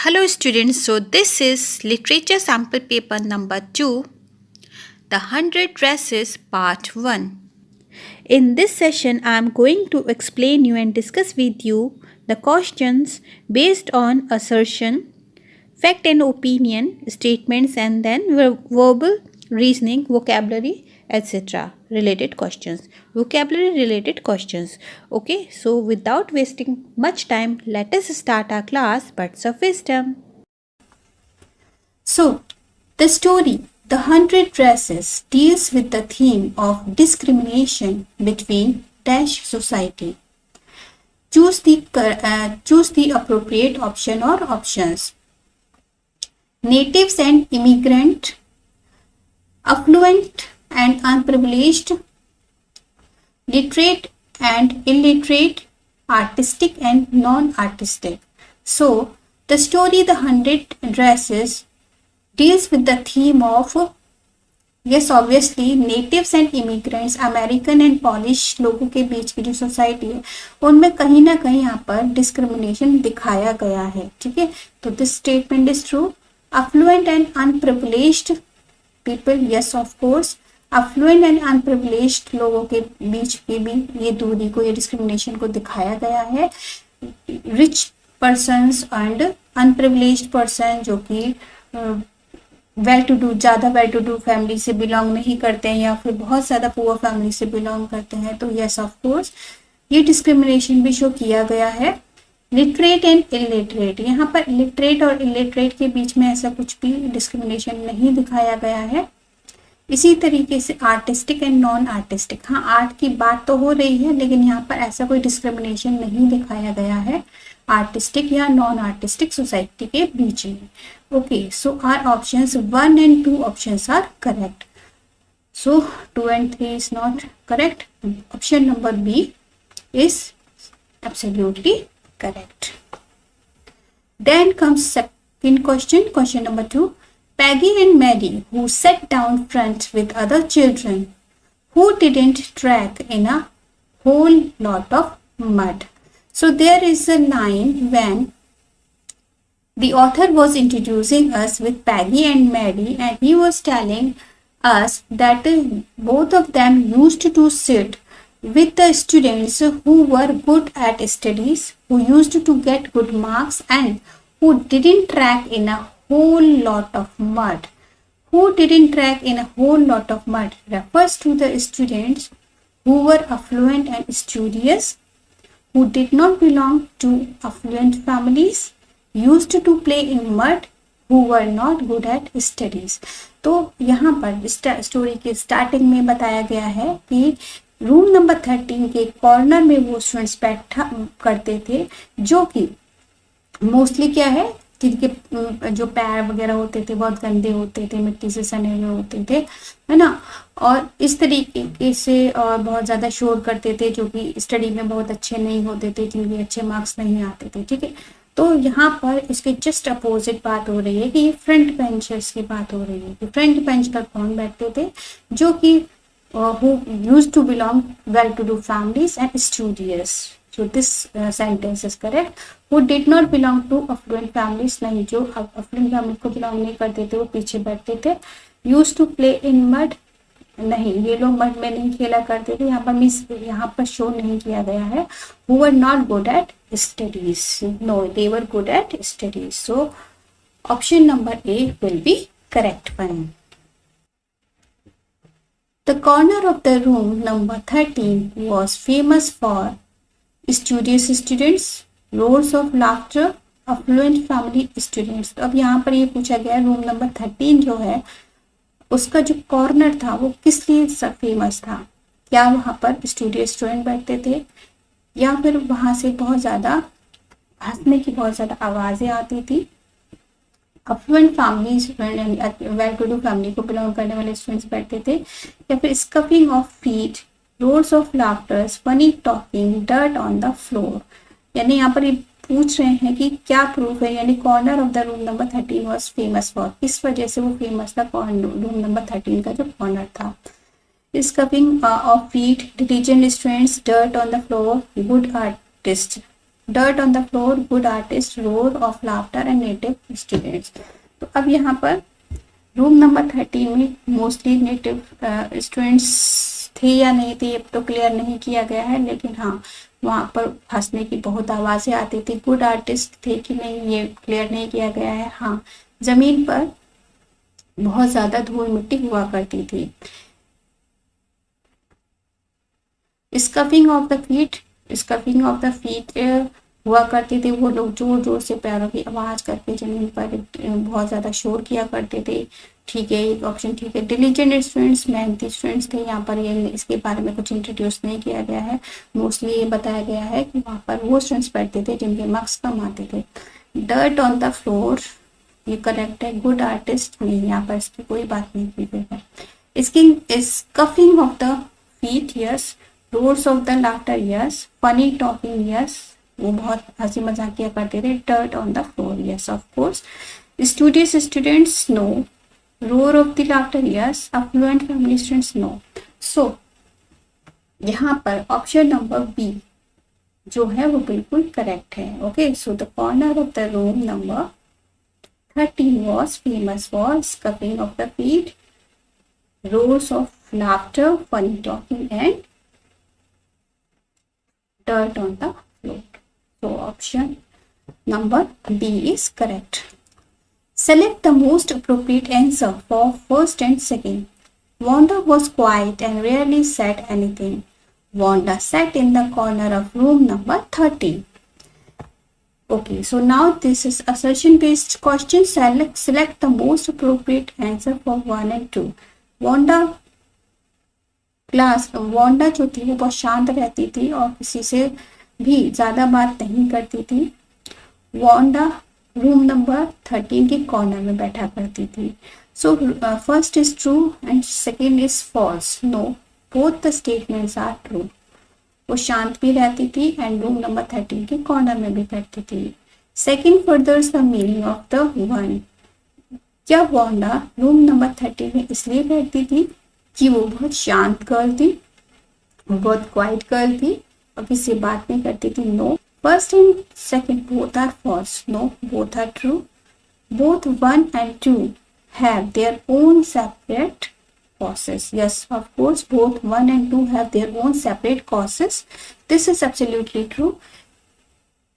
Hello students, so this is literature sample paper number 2, the 100 dresses part 1. In this session, I am going to explain you and discuss with you the questions based on assertion, fact and opinion, statements and then verbal, reasoning, vocabulary, etc. related questions. Vocabulary related questions. Okay, so without wasting much time, let us start our class, Birds of Wisdom. So, the story, The 100 Dresses, deals with the theme of discrimination between dash society. Choose the appropriate option or options. Natives and immigrant, affluent and unprivileged, literate and illiterate, artistic and non-artistic. So, the story The 100 Dresses deals with the theme of, yes obviously, natives and immigrants, American and polish लोगों के बीच की जो society है उनमें कहीं ना कहीं यहाँ पर डिस्क्रिमिनेशन दिखाया गया है. ठीक है, तो this statement is true. Affluent and unprivileged people, yes of course, affluent and unprivileged लोगों के बीच की भी ये दूरी को, ये डिस्क्रिमिनेशन को दिखाया गया है. Rich persons and unprivileged person जो कि वेल टू डू, ज़्यादा वेल टू डू फैमिली से बिलोंग नहीं करते हैं या फिर बहुत ज़्यादा पुअर फैमिली से बिलोंग करते हैं, तो यस ऑफ कोर्स ये डिस्क्रिमिनेशन भी शो किया गया है. लिटरेट एंड इलिटरेट, यहाँ पर लिटरेट और इलिटरेट के बीच में ऐसा कुछ भी डिस्क्रिमिनेशन नहीं दिखाया गया है. इसी तरीके से आर्टिस्टिक एंड नॉन आर्टिस्टिक, हाँ आर्ट की बात तो हो रही है लेकिन यहाँ पर ऐसा कोई डिस्क्रिमिनेशन नहीं दिखाया गया है आर्टिस्टिक या नॉन आर्टिस्टिक सोसाइटी के बीच में. Okay, so our options 1 and 2 options are correct. So 2 and 3 is not correct. Option number B is absolutely correct. Then comes second question, question number 2. Peggy and Maddie, who sat down front with other children, who didn't track in a whole lot of mud. So there is a line when the author was introducing us with Peggy and Maddie and he was telling us that both of them used to sit with the students who were good at studies, who used to get good marks and who didn't track in a whole lot of mud. Who didn't track in a whole lot of mud refers to the students who were affluent and studious, who did not belong to affluent families, used to play in mud, who were not good at studies. तो यहाँ पर story के starting में बताया गया है कि room number 13 के कॉर्नर में वो स्टूडेंट्स बैठा करते थे जो कि मोस्टली क्या है, जिनके जो पैर वगैरह होते थे बहुत गंदे होते थे, मिट्टी से सने हुए होते थे, है ना, और इस तरीके से और बहुत ज़्यादा शोर करते थे जो कि स्टडी में बहुत अच्छे नहीं होते थे, जिनके अच्छे मार्क्स नहीं आते थे. ठीक है, तो यहाँ पर इसके जस्ट अपोजिट बात हो रही है कि ये फ्रंट बेंचर्स की बात हो रही है कि फ्रंट बेंच पर कौन बैठते थे जो कि who used to belong well to do families and studious. So this sentence is correct. Who did not belong to affluent families, नहीं, जो affluent family को belong नहीं करते थे वो पीछे बैठते थे. Used to play in mud, नहीं, ये लोग मड में नहीं खेला करते थे. यहाँ पर मिस, यहाँ पर शो नहीं किया गया है. Who were not good at studies, no, they were good at studies. So option number A will be correct one. The corner of the room number 13 was famous for studious students, roars of laughter, affluent family students. तो अब यहाँ पर ये पूछा गया room number 13 जो है उसका जो कॉर्नर था वो किस लिए फेमस था. क्या वहाँ पर स्टूडियस स्टूडेंट बैठते थे या फिर वहाँ से बहुत ज़्यादा हंसने की बहुत ज़्यादा आवाज़ें आती थी. Affluent families, well to do family को बिलोंग करने वाले स्टूडेंट्स बैठते थे, या फिर scuffing of feet, roars of laughter, funny talking, dirt on the floor. यानी यहाँ पर ये पूछ रहे हैं कि क्या प्रूफ है, यानी corner of the room number 13 was famous for, किस वजह से वो फेमस था रूम नंबर 13 का जो कॉर्नर था. Scuffing of feet, diligent students, dirt on the floor, good artist. dirt on the floor, good artist, roar of laughter and native students. तो अब यहाँ पर रूम नंबर 13 में मोस्टली नेटिव स्टूडेंट्स थे या नहीं थे अब तो क्लियर नहीं किया गया है, लेकिन हाँ वहाँ पर हंसने की बहुत आवाज़ें आती थी। गुड आर्टिस्ट थे कि नहीं ये क्लियर नहीं किया गया है। हाँ, ज़मीन पर बहुत ज़्यादा धूल मिट्टी हुआ करती थी। Scuffing of the feet, scuffing of the feet हुआ करती थी। वो लोग जोर जोर से पैरों की आवाज करके जमीन पर बहुत ज्यादा शोर किया करते थे। ठीक है, एक ऑप्शन ठीक है। डिलीजेंट स्टूडेंट्स, मेहनती स्टूडेंट्स थे। यहाँ पर ये इसके बारे में कुछ इंट्रोड्यूस नहीं किया गया है। मोस्टली ये बताया गया है कि वहाँ पर वो स्टूडेंट्स पढ़ते थे जिनके मार्क्स कम आते थे। डर्ट ऑन द फ्लोर, ये करेक्ट है। गुड आर्टिस्ट नहीं, यहाँ पर इसकी कोई बात नहीं की गई है। इसकी scuffing of the feet, yes. Roars of the laughter, yes. Funny talking, yes, वो बहुत हंसी मजाक किया करते थे। Dirt on the floor, yes of course. Studious students, no. Roar of the laughter, yes. Affluent family students, no. So यहाँ पर option number B जो है वो बिल्कुल करेक्ट है। Okay, so the corner of the room number 13 was famous for scuffing of the feet, roars of laughter, funny talking and dirt on the floor. So option number B is correct. Select the most appropriate answer for first and second. Wanda was quiet and rarely said anything. Wanda sat in the corner of room number 13. Okay, so now this is assertion based question. Select the most appropriate answer for 1 and 2. Wanda जो थी वो बहुत शांत रहती थी और किसी से भी ज्यादा बात नहीं करती थी। वांडा रूम नंबर 13 के कॉर्नर में बैठा करती थी। So first is true and second is false. No, both the statements are true. वो शांत भी रहती थी एंड रूम नंबर 13 के कॉर्नर में भी बैठती थी। Second furthers the meaning of the one. क्या वांडा रूम नंबर 13 में इसलिए बैठती थी कि वो बहुत शांत गर्ल थी, वो बहुत क्वाइट गर्ल थी और किसी से बात नहीं करती थी? No, first and second both are false. No, both are true. Both 1 and 2 have their own separate causes. Yes, of course, both 1 and 2 have their own separate causes. This is absolutely true.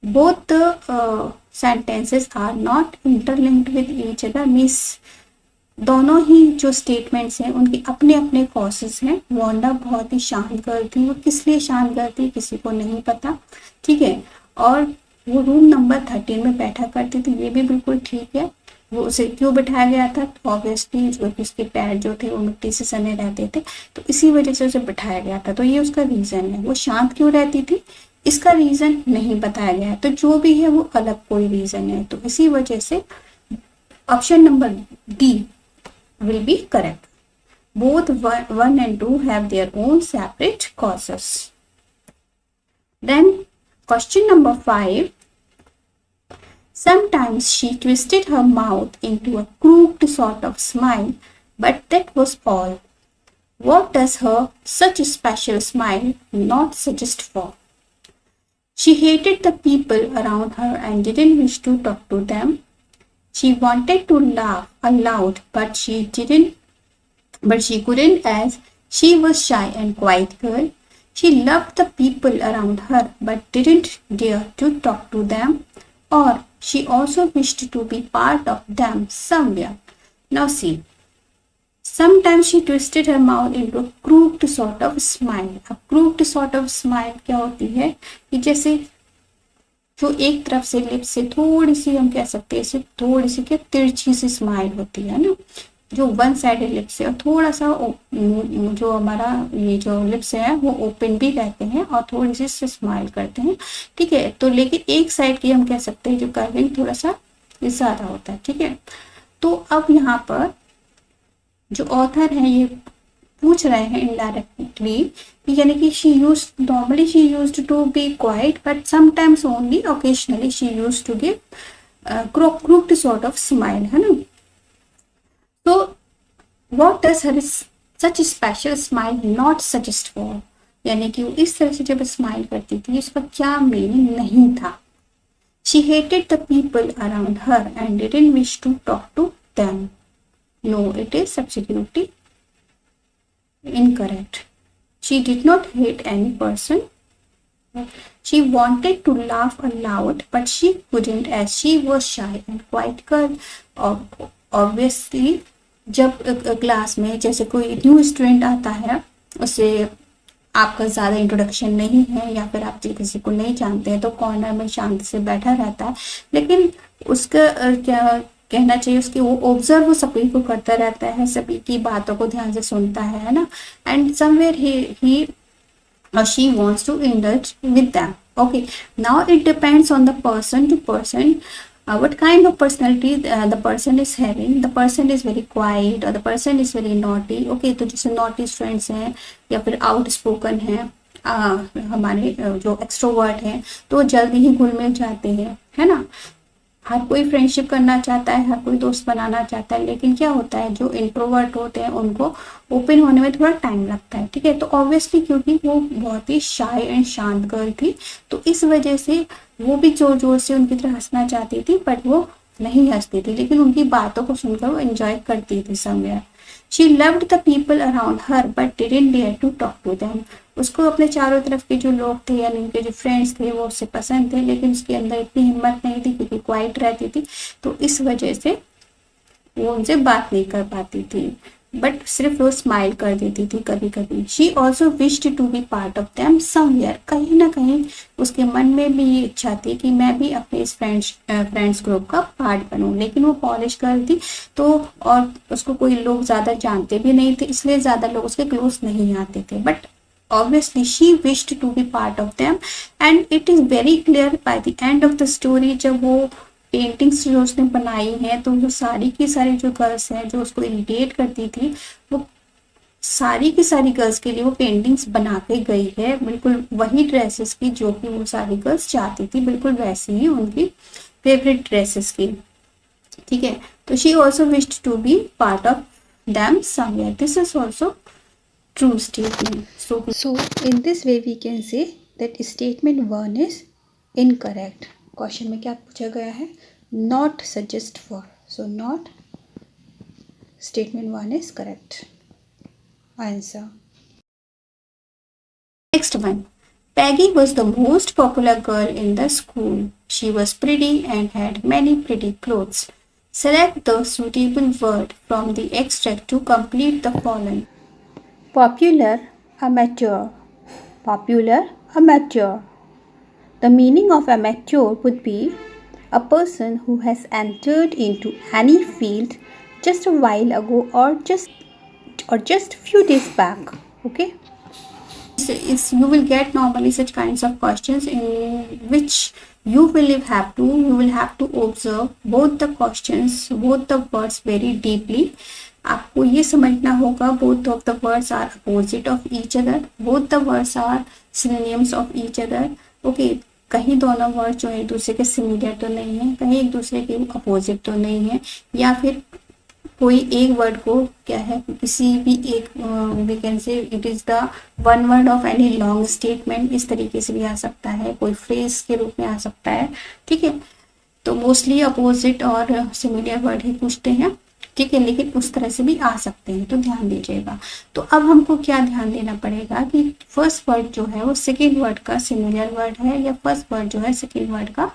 Both the sentences are not interlinked with each other. Means दोनों ही जो statements हैं उनके अपने अपने causes हैं। Wanda बहुत ही शांत girl थी। वो किस लिए शांत गर्ल थी किसी को नहीं पता, ठीक है। और वो रूम नंबर 13 में बैठा करती थी, ये भी बिल्कुल ठीक है। वो उसे क्यों बिठाया गया था? ऑब्वियसली जो उसके पैर जो थे वो मिट्टी से सने रहते थे, तो इसी वजह से उसे बिठाया गया था। तो ये उसका रीजन है। वो शांत क्यों रहती थी इसका रीजन नहीं बताया गया है, तो जो भी है वो अलग कोई रीजन है। तो इसी वजह से option number D will be correct. Both 1 and 2 have their own separate causes. Then question number 5. Sometimes she twisted her mouth into a crooked sort of smile, but that was all. What does her such a special smile not suggest for? She hated the people around her and didn't wish to talk to them. She wanted to laugh aloud, but she couldn't as she was shy and quiet girl. She loved the people around her, but didn't dare to talk to them, or she also wished to be part of them somewhere. Now see, sometimes she twisted her mouth into a crooked sort of smile. A crooked sort of smile क्या होती है कि जैसे जो एक तरफ से lips से थोड़ी सी हम कह सकते हैं इसे थोड़ी सी क्या तिरछी सी स्माइल होती है ना, जो वन साइडेड लिप्स से, और थोड़ा सा जो हमारा ये जो लिप्स है वो ओपन भी रहते हैं और थोड़ी सी स्माइल करते हैं, ठीक है। तो लेकिन एक साइड की हम कह सकते हैं जो कर्विंग थोड़ा सा ज्यादा होता है, ठीक है। तो अब यहाँ पर जो ऑथर है ये पूछ रहे हैं इनडायरेक्टली, यानी कि she used to be quiet but sometimes only occasionally she used to give crooked sort of smile, है ना। तो what does her such a special smile not suggest for? यानी कि वो इस तरह से जब स्माइल करती थी उसका क्या मीनिंग नहीं था। She hated the people around her and didn't wish to talk to them. No, it is absolutely incorrect. She did not hate any person. She wanted to laugh aloud, but she couldn't as she was shy and quite girl. Obviously, जब class में जैसे कोई new student आता है, उसे आपका ज़्यादा introduction नहीं है या फिर आप किसी को नहीं जानते हैं तो कॉर्नर में शांति से बैठा रहता है, लेकिन उसका क्या कहना चाहिए, उसकी वो ऑब्जर्व सभी को करता रहता है, सभी की बातों को ध्यान से सुनता है ना, and somewhere he or she wants to indulge with them. Okay, now it depends on the person to person, what kind of personality the person is having. The person is very quiet or the person is very naughty. Okay, तो जैसे naughty students हैं या फिर outspoken हैं, हमारे जो extrovert हैं तो जल्दी ही घुल मिल जाते हैं, है ना। हर कोई फ्रेंडशिप करना चाहता है, हर कोई दोस्त बनाना चाहता है, लेकिन क्या होता है जो इंट्रोवर्ट होते हैं उनको ओपन होने में थोड़ा टाइम लगता है, ठीक है। तो ऑब्वियसली क्योंकि वो बहुत ही शाय एंड शांत गर्ल थी तो इस वजह से वो भी जोर जोर से उनकी तरह हंसना चाहती थी, बट वो नहीं हंसती थी, लेकिन उनकी बातों को सुनकर वो एंजॉय करती थी somewhere. She loved the people around her but didn't dare to talk to them. उसको अपने चारों तरफ के जो लोग थे यानी उनके जो फ्रेंड्स थे वो उससे पसंद थे, लेकिन उसके अंदर इतनी हिम्मत नहीं थी क्योंकि क्वाइट रहती थी, तो इस वजह से वो उनसे बात नहीं कर पाती थी, बट सिर्फ वो स्माइल कर देती थी कभी कभी। She also wished to be part of them somewhere, कहीं ना कहीं उसके मन में भी ये इच्छा थी कि मैं भी अपने इस फ्रेंड्स ग्रुप का पार्ट बनूं, लेकिन वो पॉलिश गर्ल थी तो और उसको कोई लोग ज़्यादा जानते भी नहीं थे, इसलिए ज़्यादा लोग उसके क्लोज नहीं आते थे, but obviously she wished to be part of them and it is very clear by the end of the story। जब वो पेंटिंग्स जो उसने बनाई हैं तो जो सारी की सारी जो गर्ल्स हैं जो उसको इरिटेट करती थी वो सारी की सारी गर्ल्स के लिए वो पेंटिंग्स बना के गई है, बिल्कुल वही ड्रेसेस की जो कि वो सारी गर्ल्स चाहती थी, बिल्कुल वैसी ही उनकी फेवरेट ड्रेसेस की, ठीक है। तो she also wished to be part of them somewhere, this is also true statement. So in this way we can say that statement 1 is incorrect. Question में क्या पूछा गया है? Not suggest for. So not statement 1 is correct answer. Next one. Peggy was the most popular girl in the school. She was pretty and had many pretty clothes. Select the suitable word from the extract to complete the following. Popular, amateur. Popular, amateur. The meaning of amateur would be a person who has entered into any field just a while ago or just few days back. Okay. You will get normally such kinds of questions in which you will have to observe both the questions, both the words very deeply. आपको ये समझना होगा both of the words are opposite of each other, both the words are synonyms of each other. Okay, कहीं दोनों word जो है एक दूसरे के सिमिलर तो नहीं है, कहीं एक दूसरे के अपोजिट तो नहीं है, या फिर कोई एक वर्ड को क्या है किसी भी एक we can say it is the one word of any long statement, इस तरीके से भी आ सकता है, कोई फ्रेज के रूप में आ सकता है, ठीक है। तो मोस्टली अपोजिट और सिमिलर वर्ड ही पूछते हैं, ठीक है, लेकिन उस तरह से भी आ सकते हैं, तो ध्यान दीजिएगा। तो अब हमको क्या ध्यान देना पड़ेगा कि फर्स्ट वर्ड जो है वो सेकेंड वर्ड का सिमिलर वर्ड है या फर्स्ट वर्ड जो है सेकेंड वर्ड का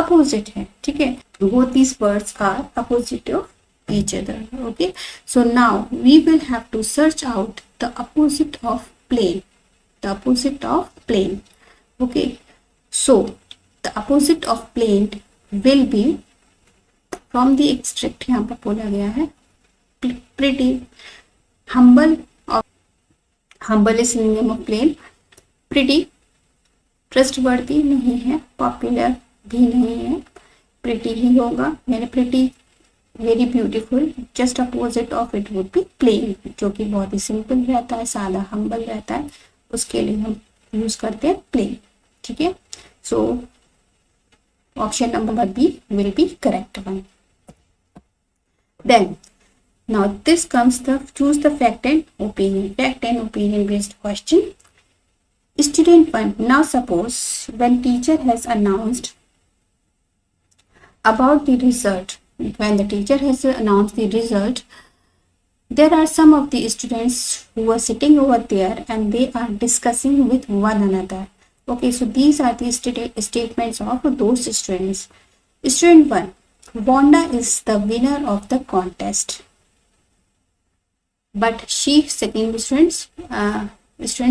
अपोजिट है, ठीक है। Both these words are opposite of each other. Okay, so now we will have to search out the opposite of plain. The opposite of plain. Okay, so the opposite of plain will be from the extract यहाँ पर बोला गया है pretty, humble of humble is synonym of plain, pretty trustworthy नहीं है, popular भी नहीं है, pretty ही होगा, यानी pretty very beautiful, just opposite of it would be plain, जो कि बहुत ही सिंपल रहता है, सादा हम्बल रहता है, उसके लिए हम यूज करते हैं प्लेन, ठीक है। So option number B will be correct one. Then now this comes the choose the fact and opinion, fact and opinion based question. Student 1. Now suppose when teacher has announced about the result, when the teacher has announced the result, there are some of the students who are sitting over there and they are discussing with one another. Okay, so these are the statements of those students. Student 1. Wanda is the winner of the contest. But she, student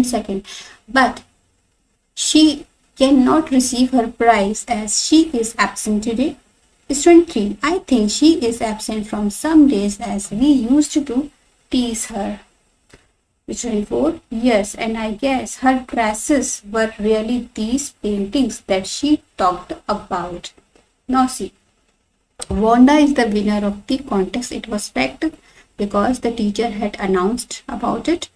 second, but she cannot receive her prize as she is absent today. Student 3. I think she is absent from some days as we used to tease her. Student 4. Yes, and I guess her dresses were really these paintings that she talked about. Now see, Wanda is the winner of the contest. It was fact because the teacher had announced about it.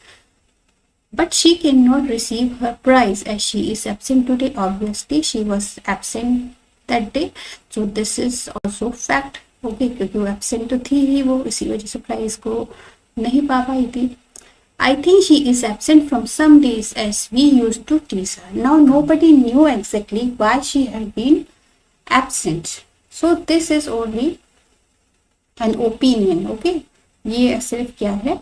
But she cannot receive her prize as she is absent today. Obviously, she was absent that day. So this is also fact. Okay, क्योंकि वो absent तो थी ही वो, इसी वजह से prize को नहीं पा पाई थी. I think she is absent from some days as we used to tease her. Now nobody knew exactly why she had been absent. So this is only an opinion. Okay, ये सिर्फ क्या है,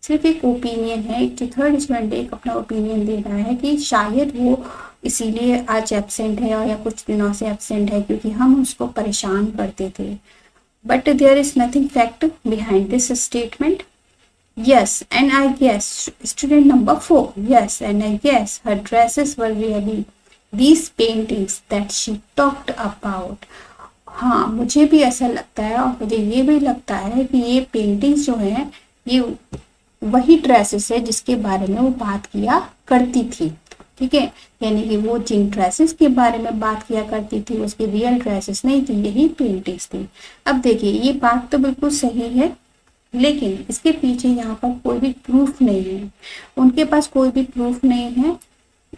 सिर्फ एक ओपिनियन है. एक जो third student एक अपना ओपिनियन दे रहा है कि शायद वो इसीलिए आज एब्सेंट है या कुछ दिनों से एब्सेंट है क्योंकि हम उसको परेशान करते थे. But there is nothing fact behind this statement. Yes, and I guess, student number 4, yes, and I guess her dresses were really these paintings that she talked about. हाँ, मुझे भी ऐसा लगता है और मुझे ये भी लगता है कि ये पेंटिंग्स जो हैं ये वही ड्रेसेस है जिसके बारे में वो बात किया करती थी. ठीक है, यानी कि वो जिन ड्रेसेस के बारे में बात किया करती थी उसकी रियल ड्रेसेस नहीं थी, यही पेंटिंग्स थी. अब देखिए ये बात तो बिल्कुल सही है लेकिन इसके पीछे यहाँ पर कोई भी प्रूफ नहीं है. उनके पास कोई भी प्रूफ नहीं है,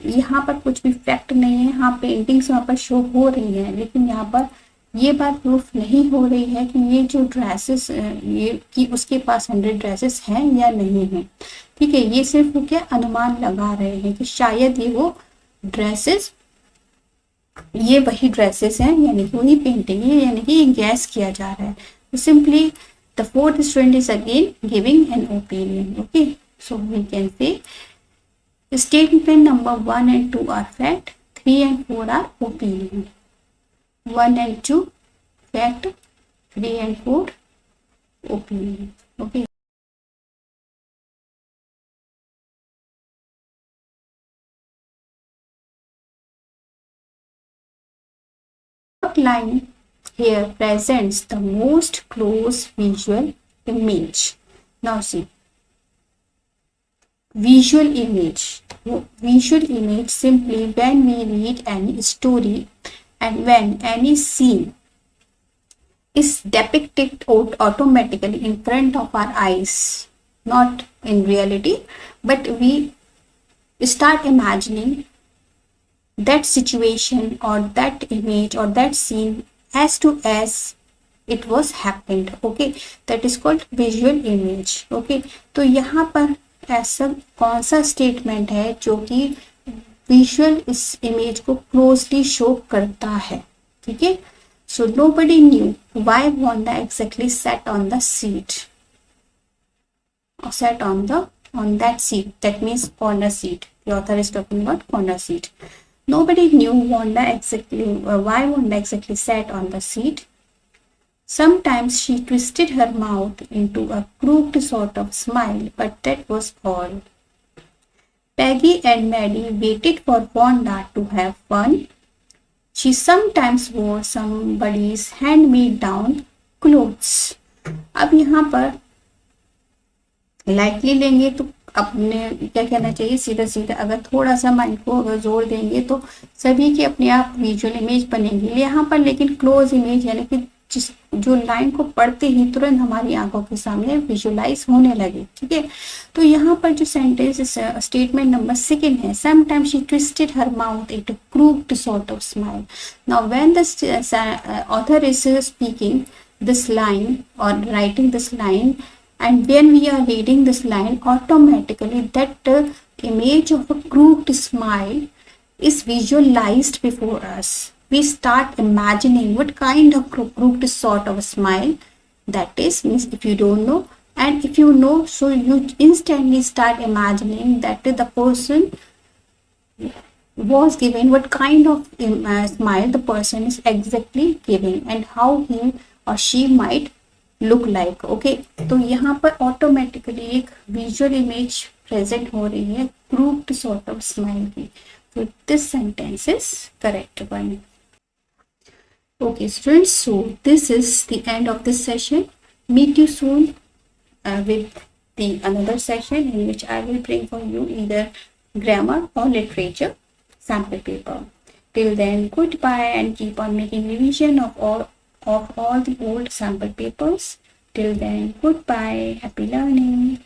यहाँ पर कुछ भी फैक्ट नहीं है. हाँ, पेंटिंग्स वहाँ पर शो हो रही है लेकिन यहाँ पर ये बात प्रूफ नहीं हो रही है कि ये जो ड्रेसेस ये कि उसके पास 100 ड्रेसेस हैं या नहीं है. ठीक है, ये सिर्फ वो क्या अनुमान लगा रहे हैं कि शायद ये वो ड्रेसेस ये वही ड्रेसेस हैं, यानी कि वही पेंटिंग है, यानी कि ये गैस किया जा रहा है. तो simply the fourth student is again giving an opinion. Okay, so we can say statement number 1 and 2 are fact, 3 and 4 are opinion. 1 and 2 fact, 3 and 4 opinion. Okay. What line here presents the most close visual image? Now see, visual image. Visual image simply when we read any story and when any scene is depicted automatically in front of our eyes, not in reality, but we start imagining that situation or that image or that scene as to as it was happened. Okay, that is called visual image. Okay, तो यहाँ पर ऐसा कौन सा statement है जो कि visual इस इमेज को क्लोजली शो करता है. ठीक है, सो nobody knew why Wanda exactly sat on the seat or sat on that seat. That means corner seat. The author is talking about corner seat. Nobody knew Wanda exactly why Wanda exactly sat on the seat. Sometimes she twisted her mouth into a crooked sort of smile, but that was all. Peggy and Maddie waited for Wanda to have fun. She sometimes wore somebody's hand-me-down clothes. अब यहाँ पर lightly लेंगे तो अपने क्या कहना चाहिए, सीधा सीधा अगर थोड़ा सा माइंड को अगर जोर देंगे तो सभी की अपने आप विजुअल इमेज बनेंगी. यहाँ पर लेकिन क्लोज इमेज यानी कि जिस जो लाइन को पढ़ते ही तुरंत हमारी आंखों के सामने विजुअलाइज होने लगे. ठीक है, तो यहाँ पर जो सेंटेंस स्टेटमेंट नंबर 2 है, sometime she twisted her mouth it crooked sort of smile. Now when the author is speaking this line or writing this line and when we are reading this line automatically that image of a crooked smile is visualized before us, we start imagining what kind of crooked sort of a smile that is. Means if you don't know, and if you know, so you instantly start imagining that the person was given, what kind of smile the person is exactly giving and how he or she might look like. Okay, तो यहाँ पर automatically एक visual image present हो रही है grouped sort of smile की. So this sentence is correct one. Okay students, so this is the end of this session. Meet you soon with the another session in which I will bring for you either grammar or literature sample paper. Till then, goodbye and keep on making revision of all the old sample papers. Till then, goodbye. Happy learning.